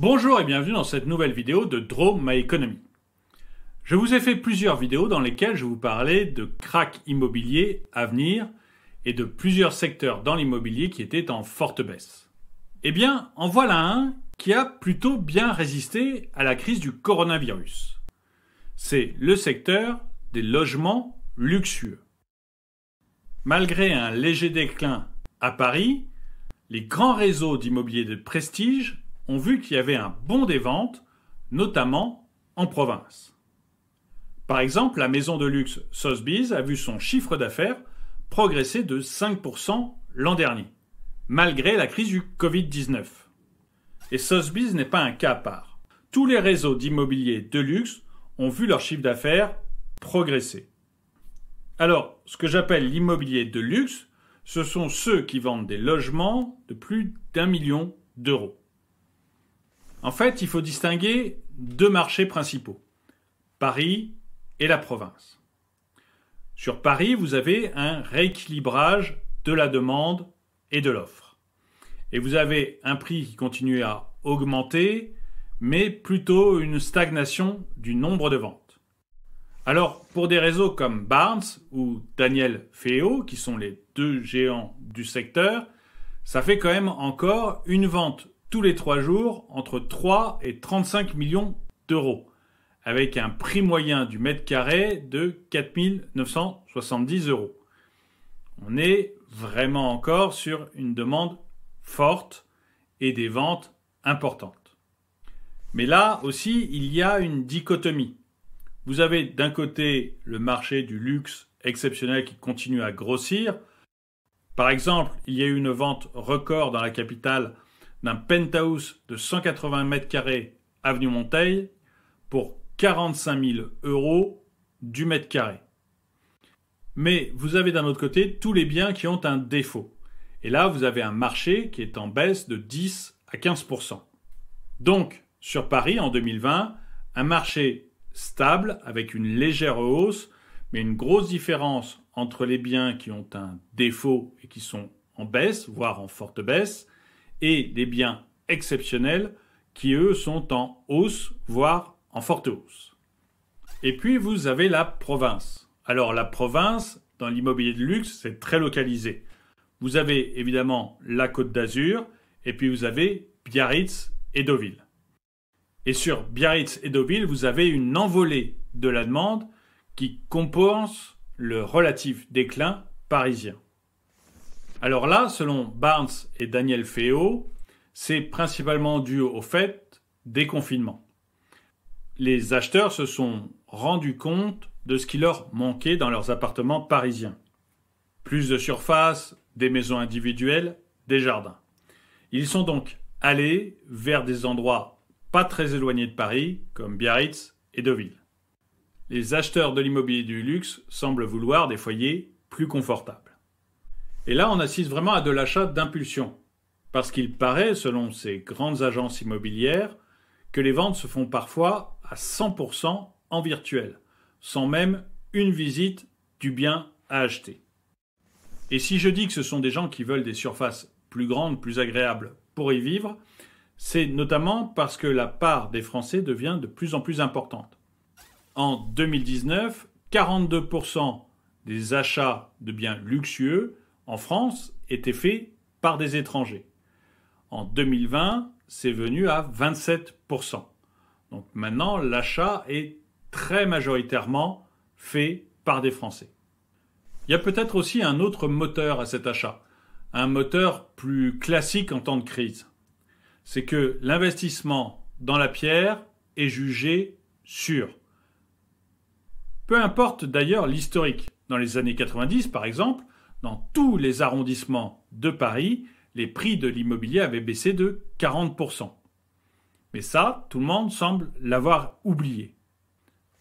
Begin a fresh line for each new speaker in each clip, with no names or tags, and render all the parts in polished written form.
Bonjour et bienvenue dans cette nouvelle vidéo de Draw My Economy. Je vous ai fait plusieurs vidéos dans lesquelles je vous parlais de cracks immobiliers à venir et de plusieurs secteurs dans l'immobilier qui étaient en forte baisse. Eh bien, en voilà un qui a plutôt bien résisté à la crise du coronavirus. C'est le secteur des logements luxueux. Malgré un léger déclin à Paris, les grands réseaux d'immobilier de prestige ont vu qu'il y avait un bond des ventes, notamment en province. Par exemple, la maison de luxe Sotheby's a vu son chiffre d'affaires progresser de 5% l'an dernier, malgré la crise du Covid-19. Et Sotheby's n'est pas un cas à part. Tous les réseaux d'immobilier de luxe ont vu leur chiffre d'affaires progresser. Alors, ce que j'appelle l'immobilier de luxe, ce sont ceux qui vendent des logements de plus d'1 million d'euros. En fait, il faut distinguer deux marchés principaux, Paris et la province. Sur Paris, vous avez un rééquilibrage de la demande et de l'offre. Et vous avez un prix qui continue à augmenter, mais plutôt une stagnation du nombre de ventes. Alors, pour des réseaux comme Barnes ou Daniel Feo, qui sont les deux géants du secteur, ça fait quand même encore une vente tous les 3 jours entre 3 et 35 millions d'euros, avec un prix moyen du mètre carré de 4 970 euros. On est vraiment encore sur une demande forte et des ventes importantes. Mais là aussi, il y a une dichotomie. Vous avez d'un côté le marché du luxe exceptionnel qui continue à grossir. Par exemple, il y a eu une vente record dans la capitale d'un penthouse de 180 mètres carrés avenue Monteil pour 45 000 euros du mètre carré. Mais vous avez d'un autre côté tous les biens qui ont un défaut. Et là, vous avez un marché qui est en baisse de 10 à 15%. Donc, sur Paris, en 2020, un marché stable avec une légère hausse, mais une grosse différence entre les biens qui ont un défaut et qui sont en baisse, voire en forte baisse, et des biens exceptionnels qui, eux, sont en hausse, voire en forte hausse. Et puis, vous avez la province. Alors, la province, dans l'immobilier de luxe, c'est très localisé. Vous avez évidemment la Côte d'Azur, et puis vous avez Biarritz et Deauville. Et sur Biarritz et Deauville, vous avez une envolée de la demande qui compense le relatif déclin parisien. Alors là, selon Barnes et Daniel Feo, c'est principalement dû au fait des confinements. Les acheteurs se sont rendus compte de ce qui leur manquait dans leurs appartements parisiens. Plus de surface, des maisons individuelles, des jardins. Ils sont donc allés vers des endroits pas très éloignés de Paris, comme Biarritz et Deauville. Les acheteurs de l'immobilier du luxe semblent vouloir des foyers plus confortables. Et là, on assiste vraiment à de l'achat d'impulsion, parce qu'il paraît, selon ces grandes agences immobilières, que les ventes se font parfois à 100% en virtuel, sans même une visite du bien à acheter. Et si je dis que ce sont des gens qui veulent des surfaces plus grandes, plus agréables pour y vivre, c'est notamment parce que la part des Français devient de plus en plus importante. En 2019, 42% des achats de biens luxueux en France étaient faits par des étrangers. En 2020, c'est venu à 27%. Donc maintenant, l'achat est très majoritairement fait par des Français. Il y a peut-être aussi un autre moteur à cet achat, un moteur plus classique en temps de crise. C'est que l'investissement dans la pierre est jugé sûr. Peu importe d'ailleurs l'historique. Dans les années 90, par exemple, dans tous les arrondissements de Paris, les prix de l'immobilier avaient baissé de 40%. Mais ça, tout le monde semble l'avoir oublié.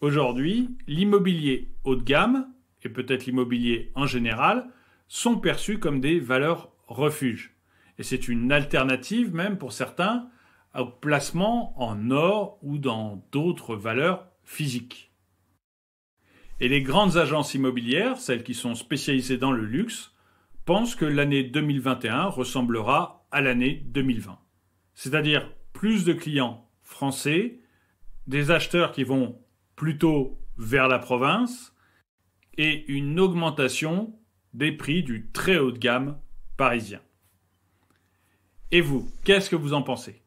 Aujourd'hui, l'immobilier haut de gamme, et peut-être l'immobilier en général, sont perçus comme des valeurs refuges. Et c'est une alternative même pour certains au placement en or ou dans d'autres valeurs physiques. Et les grandes agences immobilières, celles qui sont spécialisées dans le luxe, pensent que l'année 2021 ressemblera à l'année 2020. C'est-à-dire plus de clients français, des acheteurs qui vont plutôt vers la province et une augmentation des prix du très haut de gamme parisien. Et vous, qu'est-ce que vous en pensez?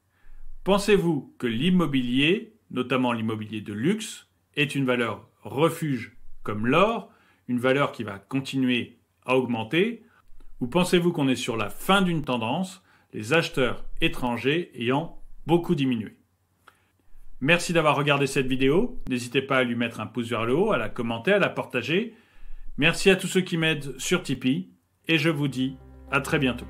Pensez-vous que l'immobilier, notamment l'immobilier de luxe, est une valeur refuge comme l'or, une valeur qui va continuer à augmenter, ou pensez-vous qu'on est sur la fin d'une tendance, les acheteurs étrangers ayant beaucoup diminué? Merci d'avoir regardé cette vidéo. N'hésitez pas à lui mettre un pouce vers le haut, à la commenter, à la partager. Merci à tous ceux qui m'aident sur Tipeee et je vous dis à très bientôt.